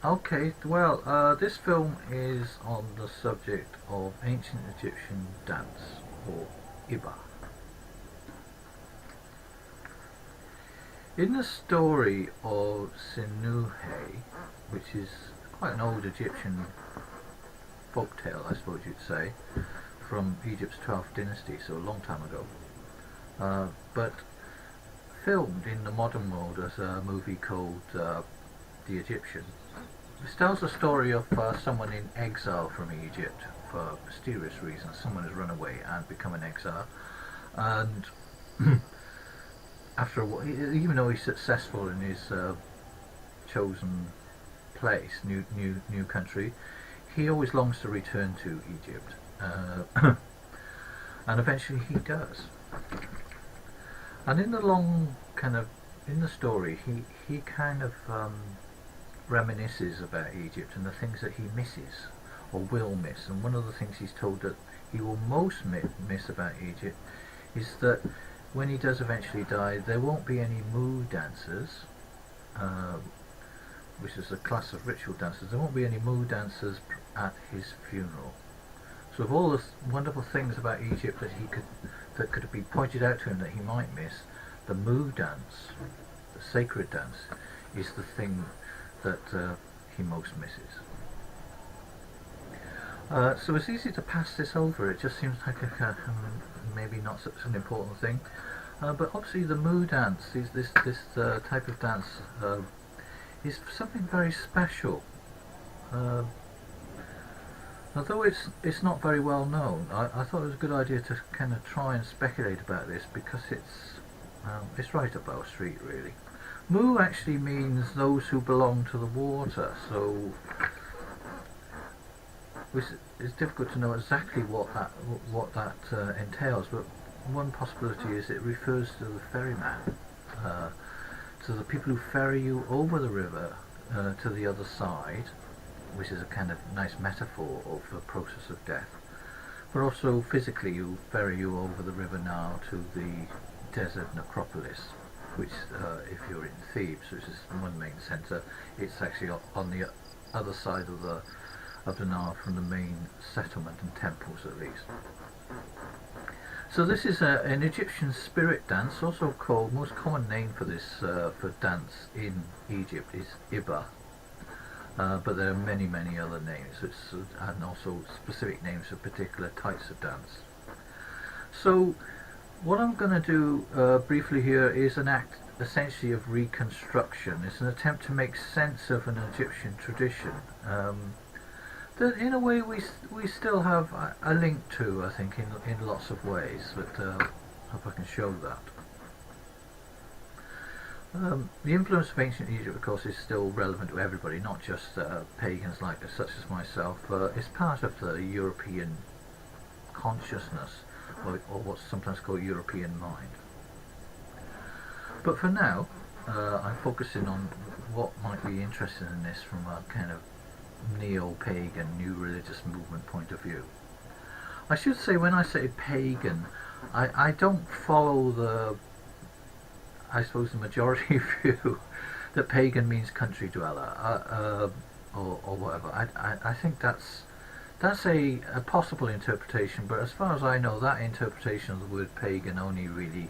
Okay, well, this film is on the subject of ancient Egyptian dance, or Iba. In the story of Sinuhe, which is quite an old Egyptian folktale, I suppose you'd say, from Egypt's 12th dynasty, so a long time ago, but filmed in the modern world as a movie called The Egyptian. This tells the story of someone in exile from Egypt for mysterious reasons. Someone has run away and become an exile, and after a while, even though he's successful in his chosen place, new country, he always longs to return to Egypt, and eventually he does. And in the in the story, he kind of reminisces about Egypt and the things that he misses or will miss. And one of the things he's told that he will most miss about Egypt is that when he does eventually die, there won't be any Mu dancers, which is a class of ritual dancers. There won't be any Mu dancers at his funeral. So of all the wonderful things about Egypt that could be pointed out to him that he might miss, the Mu dance, the sacred dance, is the thing that he most misses. So it's easy to pass this over. It just seems like maybe not such an important thing. But obviously the Mu dance, this type of dance, is something very special. Although it's not very well known, I thought it was a good idea to kind of try and speculate about this, because it's right up our street, really. Mu actually means those who belong to the water, so it's difficult to know exactly what that entails, but one possibility is it refers to the ferryman, to the people who ferry you over the river to the other side, which is a kind of nice metaphor of the process of death, but also physically you ferry you over the river now to the desert Necropolis, which if you're in Thebes, which is one main centre, it's actually on the other side of the Nile from the main settlement and temples, at least. So this is an Egyptian spirit dance, also called, most common name for this for dance in Egypt is Iba, but there are many other names, and also specific names for particular types of dance. So what I'm going to do briefly here is an act essentially of reconstruction. It's an attempt to make sense of an Egyptian tradition that in a way we still have a link to, I think, in lots of ways, but I hope I can show that. The influence of ancient Egypt, of course, is still relevant to everybody, not just pagans such as myself. It's part of the European consciousness, or what's sometimes called European mind. But for now, I'm focusing on what might be interesting in this from a kind of neo-pagan, new religious movement point of view. I should say, when I say pagan, I don't follow I suppose the majority view that pagan means country dweller, or whatever. I think that's a possible interpretation, but as far as I know, that interpretation of the word pagan only really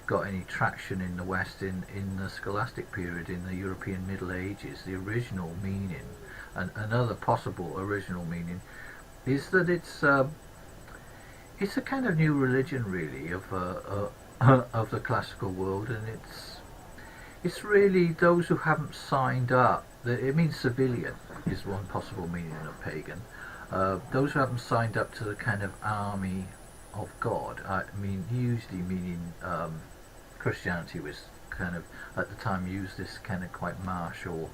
got any traction in the West in the scholastic period, in the European Middle Ages. The original meaning, and another possible original meaning, is that it's a kind of new religion, really, of the classical world, and it's really those who haven't signed up. It means civilian is one possible meaning of pagan. Those who haven't signed up to the kind of army of God. I mean, usually meaning Christianity was kind of, at the time, used this kind of quite martial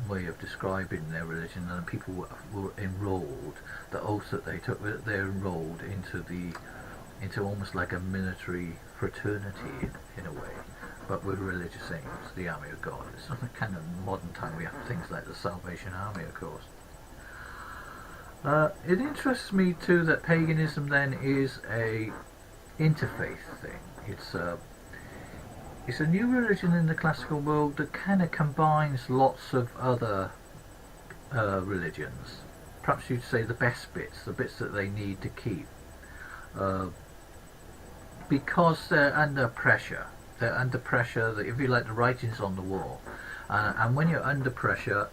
way of describing their religion, and people were enrolled. The oath that they took, they're enrolled into almost like a military fraternity in a way, but with religious aims, the army of God. It's not kind of modern time. We have things like the Salvation Army, of course. It interests me too that paganism then is a interfaith thing. it's a new religion in the classical world that kind of combines lots of other religions. Perhaps you'd say the best bits, the bits that they need to keep, because they're under pressure. They're under pressure, if you like, the writing's on the wall. And when you're under pressure,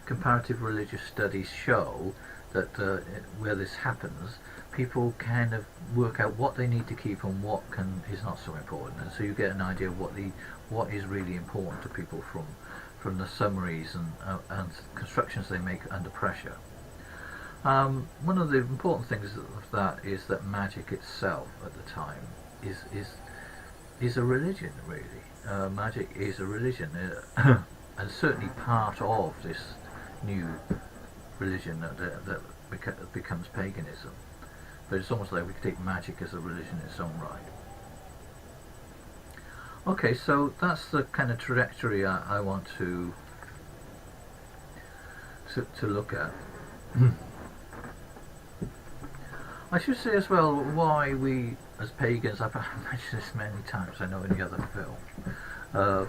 comparative religious studies show that where this happens, people kind of work out what they need to keep and what is not so important, and so you get an idea of what is really important to people from the summaries and constructions they make under pressure. One of the important things of that is that magic itself at the time is a religion, really. Magic is a religion, and certainly part of this new religion that becomes paganism. But it's almost like we could take magic as a religion in its own right. Okay, so that's the kind of trajectory I want to look at. I should say as well why we, as pagans, I've mentioned this many times, I know, in the other film,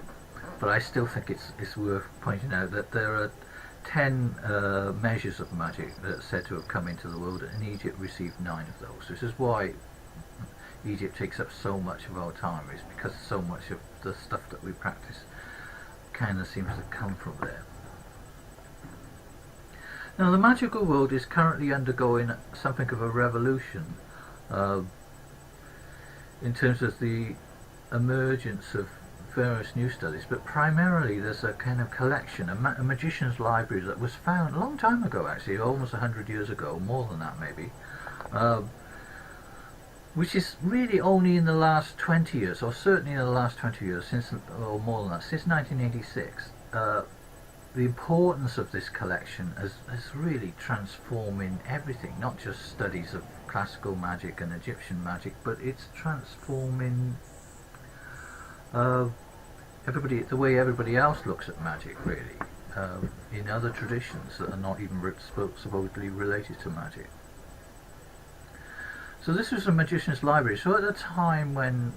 but I still think it's worth pointing out that there are 10 measures of magic that are said to have come into the world, and Egypt received 9 of those. This is why Egypt takes up so much of our time, is because so much of the stuff that we practice kind of seems to come from there. Now, the magical world is currently undergoing something of a revolution in terms of the emergence of various new studies, but primarily there's a kind of collection, a magician's library that was found a long time ago, actually, almost 100 years ago, more than that maybe, which is really only in the last 20 years, or certainly in the last 20 years, or more than that, since 1986, the importance of this collection has really transforming everything, not just studies of classical magic and Egyptian magic, but it's transforming the way everybody else looks at magic, really, in other traditions that are not even supposedly related to magic. So this was a magician's library. So at the time when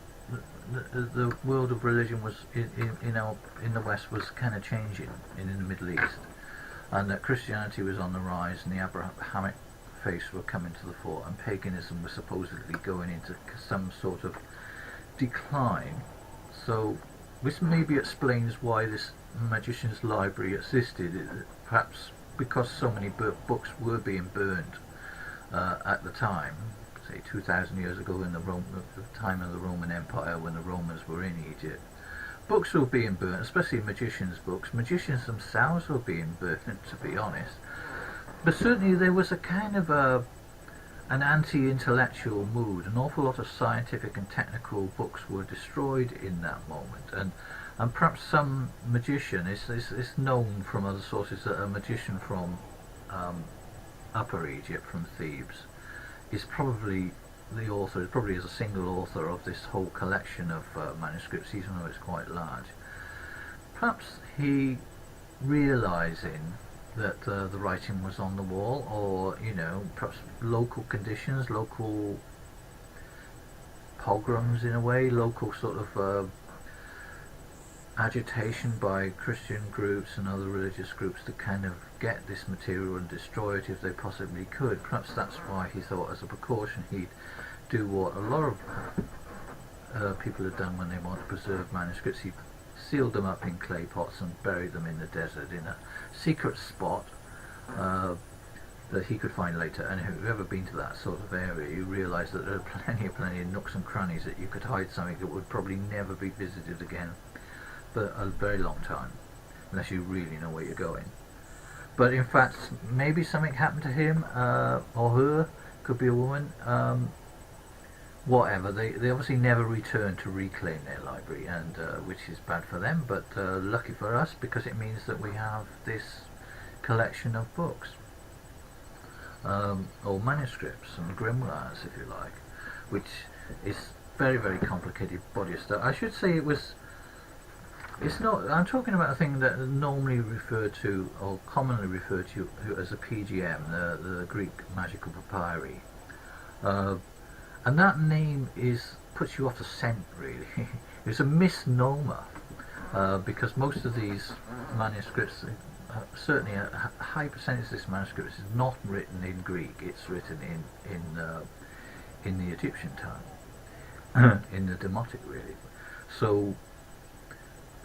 the world of religion was in the West was kind of changing in the Middle East, and that Christianity was on the rise, and the Abrahamic faiths were coming to the fore, and paganism was supposedly going into some sort of decline. So this maybe explains why this magician's library existed, perhaps because so many books were being burned at the time, say 2,000 years ago, in the time of the Roman Empire, when the Romans were in Egypt. Books were being burnt, especially magicians' books. Magicians themselves were being burnt, to be honest. But certainly there was a kind of an anti-intellectual mood. An awful lot of scientific and technical books were destroyed in that moment, and perhaps some magician is known from other sources that a magician from Upper Egypt, from Thebes, is probably the author, probably is a single author of this whole collection of manuscripts, even though it's quite large. Perhaps he, realizing that the writing was on the wall, or perhaps local conditions, local pogroms in a way, local sort of agitation by Christian groups and other religious groups to kind of get this material and destroy it if they possibly could. Perhaps that's why he thought, as a precaution, he'd do what a lot of people had done when they want to preserve manuscripts. He sealed them up in clay pots and buried them in the desert in a secret spot that he could find later. And if you've ever been to that sort of area, you realise that there are plenty of nooks and crannies that you could hide something that would probably never be visited again for a very long time, unless you really know where you're going. But in fact, maybe something happened to him or her, could be a woman, whatever. They obviously never returned to reclaim their library, and which is bad for them, but lucky for us, because it means that we have this collection of books, or manuscripts and grimoires, if you like, which is very, very complicated body of stuff. I should say it's not, I'm talking about a thing that normally referred to, or commonly referred to as a PGM, the Greek magical papyri. And that name puts you off the scent, really. It's a misnomer because most of these manuscripts, certainly a high percentage of this manuscript is not written in Greek. It's written in the Egyptian tongue, in the Demotic, really. So,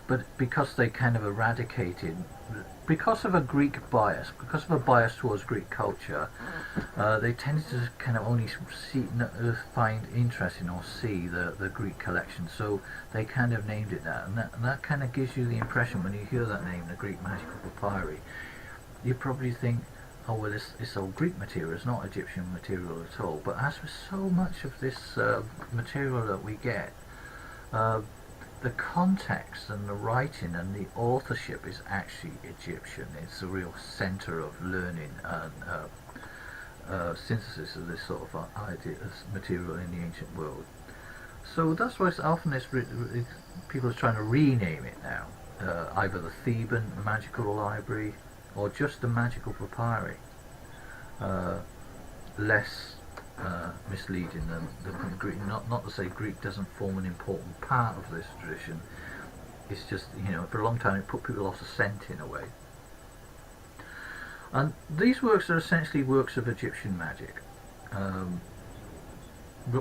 but because they kind of eradicated, because of a Greek bias, because of a bias towards Greek culture, they tended to kind of only find interesting or see the Greek collection. So they kind of named it that, and that kind of gives you the impression when you hear that name, the Greek magical papyri, you probably think, oh well, it's all Greek material, it's not Egyptian material at all. But as with so much of this material that we get, the context and the writing and the authorship is actually Egyptian. It's a real centre of learning and synthesis of this sort of material in the ancient world. So that's why often people are trying to rename it now, either the Theban Magical Library or just the Magical Papyri. Less misleading than Greek. Not to say Greek doesn't form an important part of this tradition. It's just, for a long time it put people off the scent in a way. And these works are essentially works of Egyptian magic,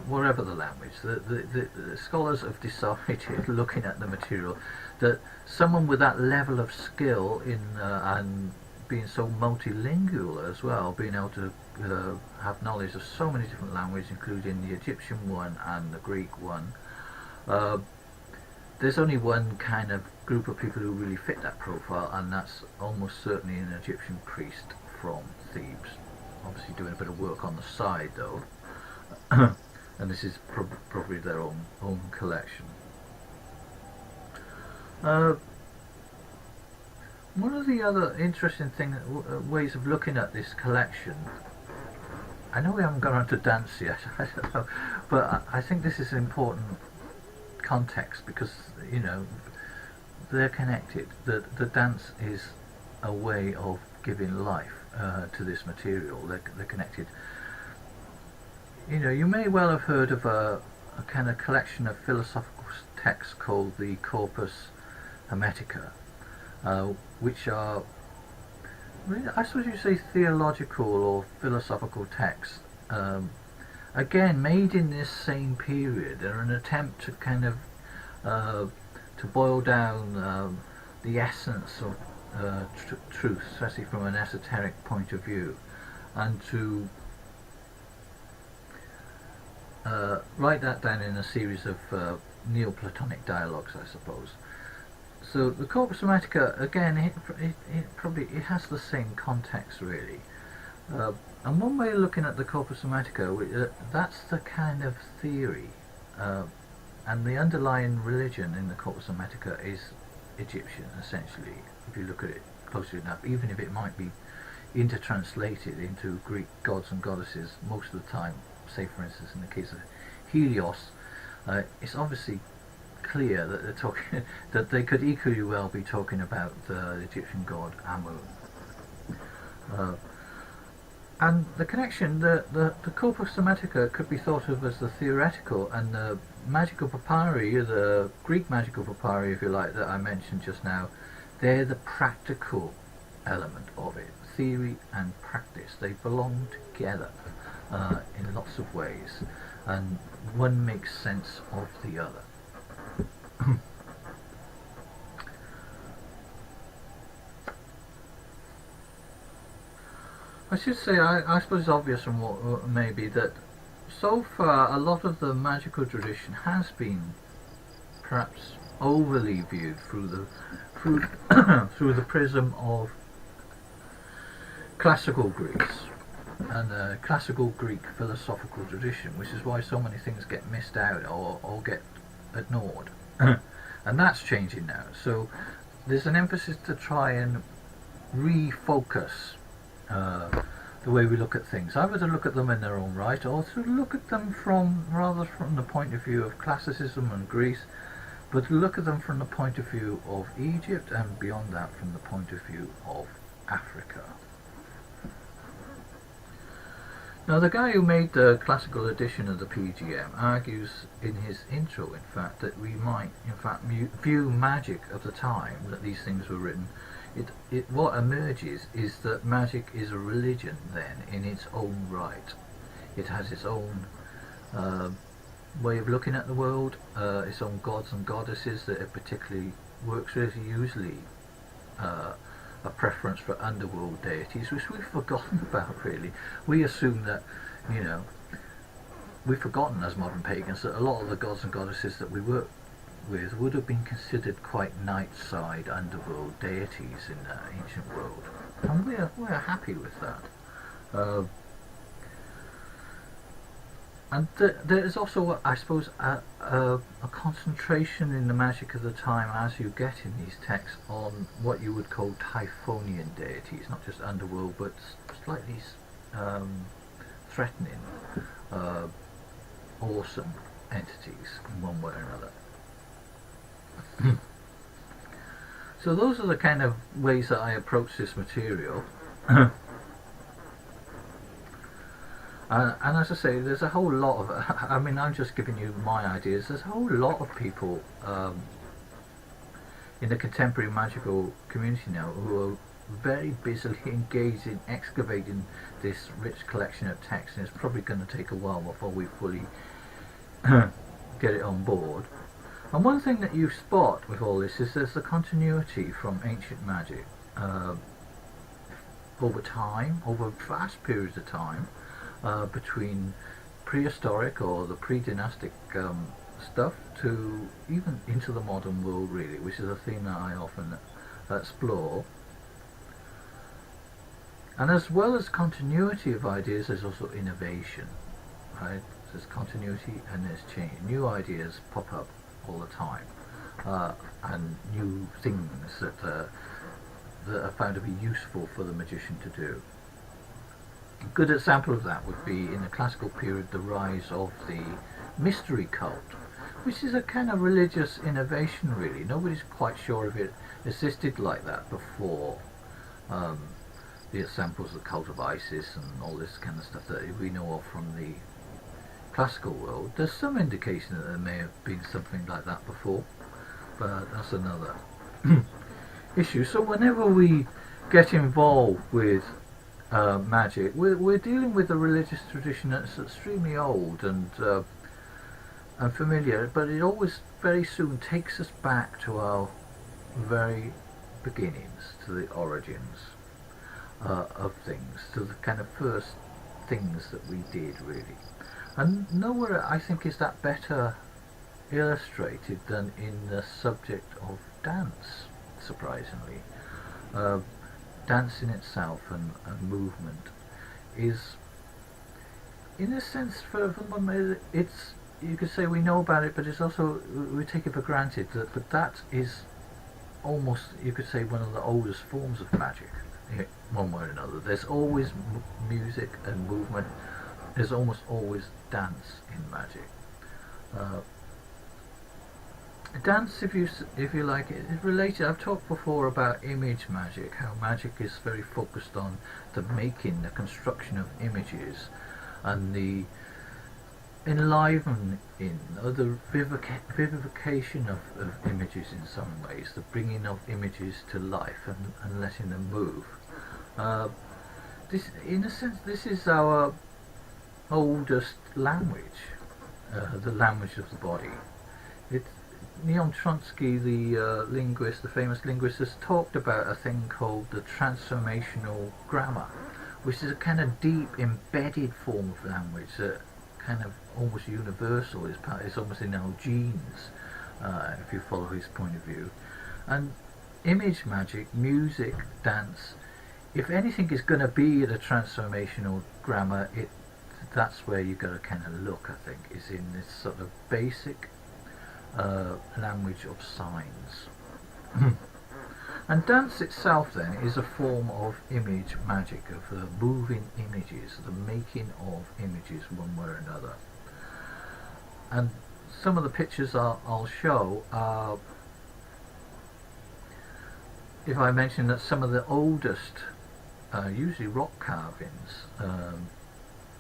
whatever the language. The scholars have decided, looking at the material, that someone with that level of skill in and being so multilingual as well, being able to have knowledge of so many different languages, including the Egyptian one and the Greek one, there's only one kind of group of people who really fit that profile, and that's almost certainly an Egyptian priest from Thebes. Obviously doing a bit of work on the side though, and this is probably their own collection. One of the other interesting ways of looking at this collection, I know we haven't gone on to dance yet, I don't know, but I think this is an important context because, they're connected. The dance is a way of giving life to this material. They're connected. You may well have heard of a kind of collection of philosophical texts called the Corpus Hermeticum, which are, I suppose you say, theological or philosophical texts, again made in this same period. They're an attempt to kind of to boil down the essence of truth, especially from an esoteric point of view, and to write that down in a series of Neoplatonic dialogues, I suppose. So the Corpus Hermeticum, again, it has the same context really. And one way of looking at the Corpus Hermeticum, that's the kind of theory, and the underlying religion in the Corpus Hermeticum is Egyptian, essentially, if you look at it closely enough, even if it might be intertranslated into Greek gods and goddesses most of the time. Say for instance in the case of Helios, it's obviously clear that they're talking that they could equally well be talking about the Egyptian god Amun. And the connection, the Corpus Hermeticum could be thought of as the theoretical, and the magical papyri, the Greek magical papyri if you like, that I mentioned just now, they're the practical element of it. Theory and practice, they belong together in lots of ways, and one makes sense of the other. I should say, I suppose it's obvious from what maybe that so far a lot of the magical tradition has been perhaps overly viewed through the prism of classical Greece and classical Greek philosophical tradition, which is why so many things get missed out or get ignored. And that's changing now. So there's an emphasis to try and refocus the way we look at things, either to look at them in their own right or to look at them from the point of view of classicism and Greece, but to look at them from the point of view of Egypt, and beyond that from the point of view of Africa. Now, the guy who made the classical edition of the PGM argues in his intro, in fact, that we might, in fact, view magic of the time that these things were written. What emerges is that magic is a religion, then, in its own right. It has its own way of looking at the world, its own gods and goddesses that it particularly works with, usually a preference for underworld deities, which we've forgotten about, really. We assume that, you know, we've forgotten as modern pagans that a lot of the gods and goddesses that we work with would have been considered quite night side underworld deities in the ancient world, and we're happy with that. And there is also, I suppose, a concentration in the magic of the time, as you get in these texts, on what you would call Typhonian deities, not just underworld, but slightly threatening, awesome entities in one way or another. So those are the kind of ways that I approach this material. And as I say, there's a whole lot of, I mean, I'm just giving you my ideas, there's a whole lot of people in the contemporary magical community now who are very busily engaged in excavating this rich collection of texts, and it's probably going to take a while before we fully get it on board. And one thing that you spot with all this is there's the continuity from ancient magic over time, over vast periods of time, between prehistoric or the pre-dynastic stuff to even into the modern world, really, which is a theme that I often explore. And as well as continuity of ideas, there's also innovation, right? There's continuity and there's change. New ideas pop up all the time, and new things that are found to be useful for the magician to do. A good example of that would be in the classical period the rise of the mystery cult, which is a kind of religious innovation, really. Nobody's quite sure if it existed like that before. The examples of the cult of Isis and all this kind of stuff that we know of from the classical world, there's some indication that there may have been something like that before, but that's another issue. So whenever we get involved with magic, we're dealing with a religious tradition that's extremely old and familiar, but it always very soon takes us back to our very beginnings, to the origins of things, to the kind of first things that we did, really. And nowhere, I think, is that better illustrated than in the subject of dance, surprisingly. Dance in itself and movement is, in a sense, it's, you could say we know about it, but it's also, we take it for granted but that is almost, you could say, one of the oldest forms of magic, one way or another. There's always music and movement. There's almost always dance in magic. Dance, if you like, is related. I've talked before about image magic, how magic is very focused on the construction of images, and the enlivening or the vivification of images in some ways, the bringing of images to life and letting them move. This, in a sense, this is our oldest language, the language of the body. Leon Trotsky, the linguist, the famous linguist, has talked about a thing called the Transformational Grammar, which is a kind of deep, embedded form of language that kind of almost universal. It's almost in our genes, if you follow his point of view. And image magic, music, dance, if anything is going to be the Transformational Grammar, that's where you've got to kind of look, I think, is in this sort of basic language of signs. And dance itself, then, is a form of image magic, of moving images, the making of images one way or another. And some of the pictures I'll show are, if I mention that some of the oldest, usually rock carvings,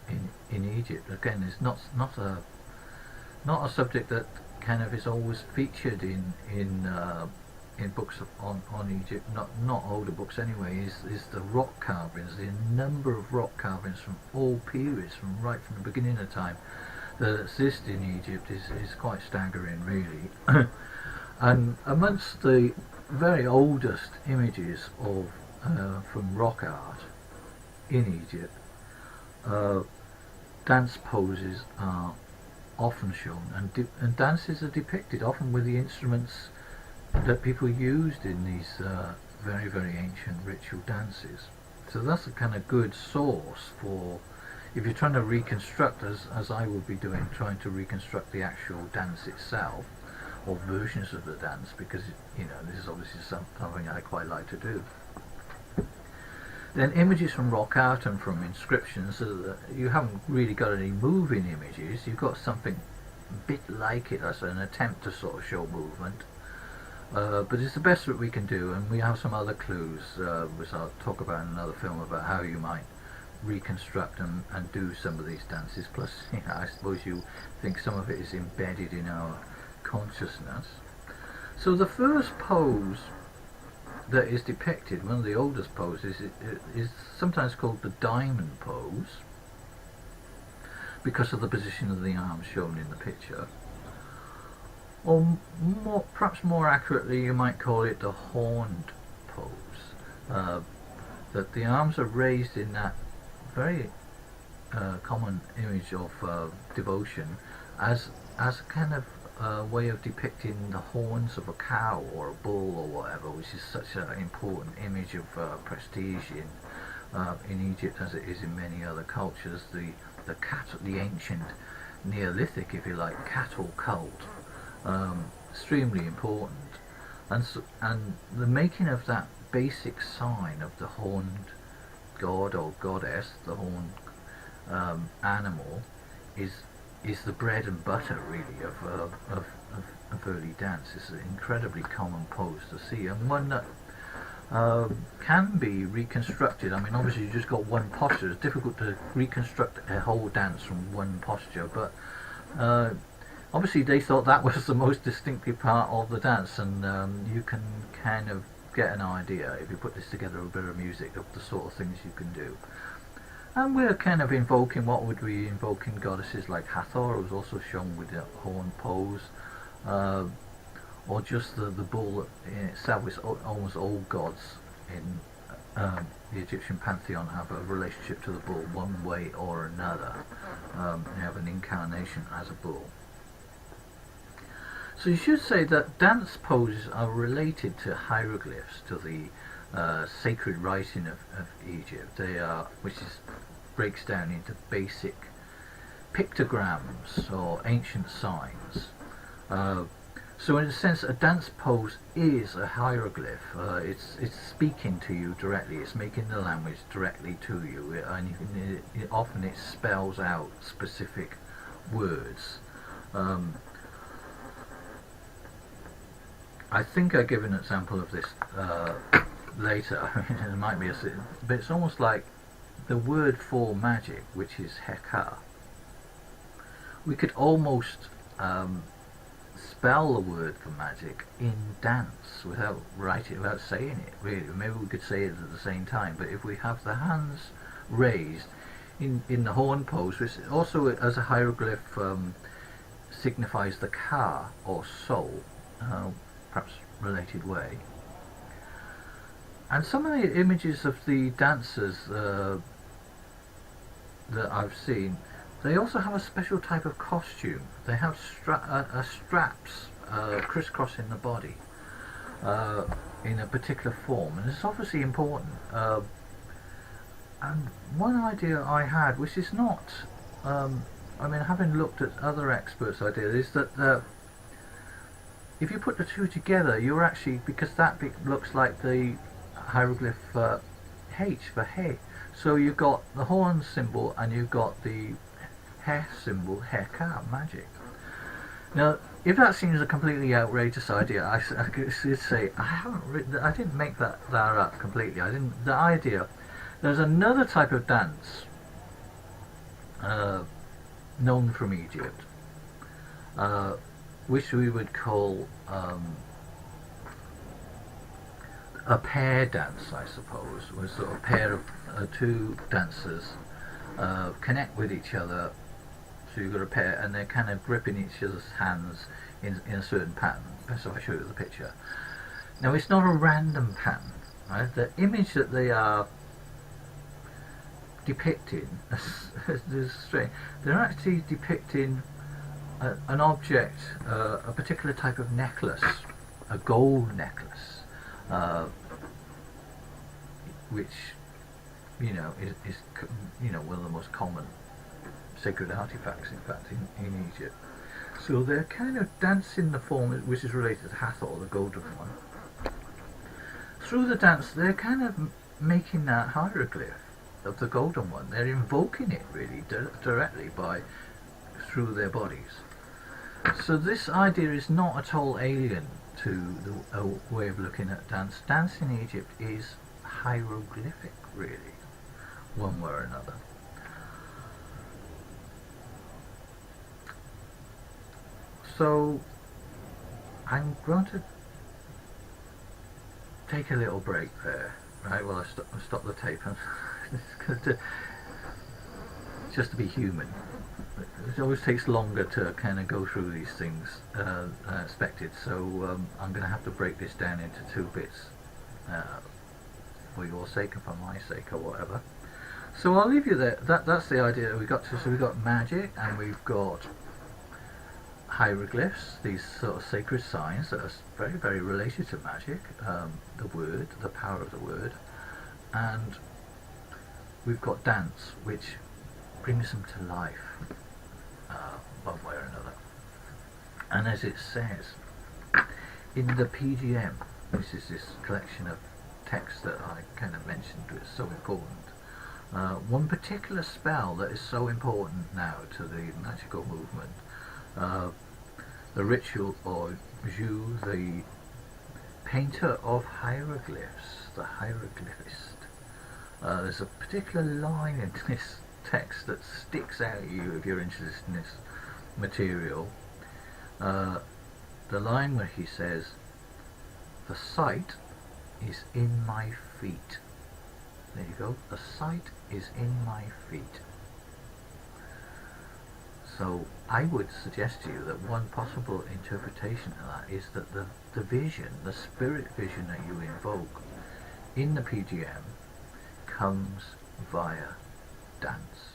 in Egypt. Again, it's not a subject that kind of is always featured in books on Egypt, not older books anyway, is the rock carvings. The number of rock carvings from all periods, right from the beginning of time, that exist in Egypt is quite staggering, really. And amongst the very oldest images of from rock art in Egypt, dance poses are often shown, and dances are depicted often with the instruments that people used in these very, very ancient ritual dances. So that's a kind of good source for, if you're trying to reconstruct, as I will be doing, trying to reconstruct the actual dance itself, or versions of the dance, because this is obviously something I quite like to do. Then images from rock art and from inscriptions, so that you haven't really got any moving images, you've got something a bit like it as an attempt to sort of show movement. But it's the best that we can do, and we have some other clues, which I'll talk about in another film, about how you might reconstruct and do some of these dances. Plus, I suppose you think some of it is embedded in our consciousness. So the first pose that is depicted, one of the oldest poses, is sometimes called the diamond pose, because of the position of the arms shown in the picture. Or perhaps more accurately, you might call it the horned pose. That the arms are raised in that very common image of devotion as a kind of way of depicting the horns of a cow or a bull or whatever, which is such an important image of prestige in Egypt, as it is in many other cultures. The ancient Neolithic, if you like, cattle cult. Extremely important, and the making of that basic sign of the horned god or goddess, the horned animal, is the bread and butter, really, of early dance. It's an incredibly common pose to see, and one that can be reconstructed. I mean, obviously you just got one posture. It's difficult to reconstruct a whole dance from one posture, but obviously they thought that was the most distinctive part of the dance, and you can kind of get an idea, if you put this together with a bit of music, of the sort of things you can do. And we're kind of invoking, what would we invoke in goddesses like Hathor, who was also shown with the horn pose, or just the bull in itself. It's almost all gods in the Egyptian pantheon have a relationship to the bull one way or another. They have an incarnation as a bull. So you should say that dance poses are related to hieroglyphs, to the sacred writing of Egypt. They are, breaks down into basic pictograms or ancient signs. So in a sense, a dance pose is a hieroglyph. It's speaking to you directly. It's making the language directly to you, and often it spells out specific words. I think I give an example of this later. I mean, it might be but it's almost like the word for magic, which is heka. We could almost spell the word for magic in dance without saying it, really. Maybe we could say it at the same time, but if we have the hands raised in the horn pose, which also as a hieroglyph signifies the ka, or soul, perhaps related way. And some of the images of the dancers that I've seen, they also have a special type of costume. They have straps crisscrossing the body in a particular form, and it's obviously important. And one idea I had, which is not, I mean, having looked at other experts' ideas, is that if you put the two together, you're actually, because that looks like the hieroglyph H for he. So you've got the horn symbol and you've got the he symbol, heka, magic. Now, if that seems a completely outrageous idea, I should say I didn't make that up completely. The idea. There's another type of dance known from Egypt, which we would call a pair dance, I suppose, was sort of a pair of two dancers connect with each other. So you've got a pair, and they're kind of gripping each other's hands in a certain pattern. Best if I show you the picture. Now, it's not a random pattern, right? The image that they are depicting is strange. They're actually depicting an object, a particular type of necklace, a gold necklace, which is one of the most common sacred artifacts, in fact, in Egypt. So they're kind of dancing the form which is related to Hathor, the golden one. Through the dance, they're kind of making that hieroglyph of the golden one. They're invoking it really directly through their bodies. So this idea is not at all alien to a way of looking at dance. Dance in Egypt is hieroglyphic, really, one way or another. So I'm going to take a little break there, right? Well, I stop the tape and just to be human. It always takes longer to kind of go through these things than I expected, so I'm going to have to break this down into two bits for your sake and for my sake or whatever. So I'll leave you there. That's the idea that we got to. So we've got magic and we've got hieroglyphs, these sort of sacred signs that are very, very related to magic, the word, the power of the word, and we've got dance, which brings them to life, one way or another. And as it says in the PGM, which is this collection of texts that I kind of mentioned is so important, one particular spell that is so important now to the magical movement, the ritual or Ju, the painter of hieroglyphs, the hieroglyphist. There's a particular line in this text that sticks out at you if you're interested in this material. The line where he says, "The sight is in my feet." There you go. The sight is in my feet. So I would suggest to you that one possible interpretation of that is that the vision, the spirit vision that you invoke in the PGM comes via dance.